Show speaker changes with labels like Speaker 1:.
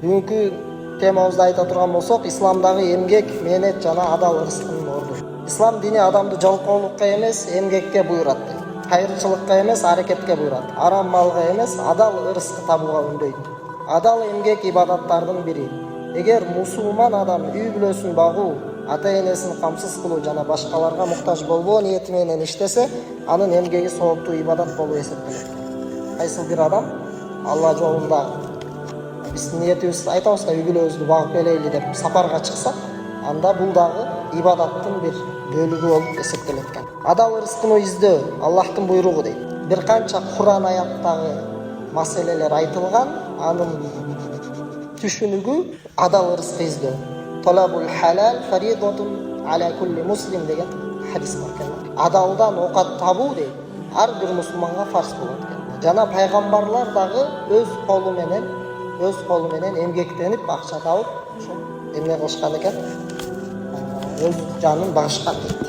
Speaker 1: Бүгүнкү темабызды айта турган болсок, исламдагы эмгек, мээнет жана адал ырыскынын орду. Ислам дини адамды жалкоолукка эмес, эмгекке буйрат. Кайрылчылыкка эмес, аракетке буйрат. Арам малга эмес, адал ырыскы табууга үндөйт. Адал эмгек ибадаттардын бири. Эгер мусулман адам үй бүлөсүн багуу, ата-энесин камсыз кылуу жана башкаларга муктаж болбоо ниети менен иштесе, анын эмгеги сооптуу ибадат болуп эсептелет. Кайсыл бир адам Алла жолунда биздин ниетибиз айтабыз да, үй бүлөбүздү багып келейли деп сапарга чыксак, анда бул дагы ибадаттын бир бөлүгү болуп эсептелет экен. Адал ырыскыны издөө Аллахтын буйругу дейт. Бир канча Куран аяттагы маселелер айтылган, анын түшүнүгү адал ырыскы издөө. Талабул халал фаридатун аля кулли муслим деген хадис бар экен. Адалдан окат табуу дейт, ар бир мусулманга фарз болот экен. Жана пайгамбарлар дагы өз колу менен эмгектенип акча табып, ошо эмне кылышкан экен, өз жанын багышкан дейт.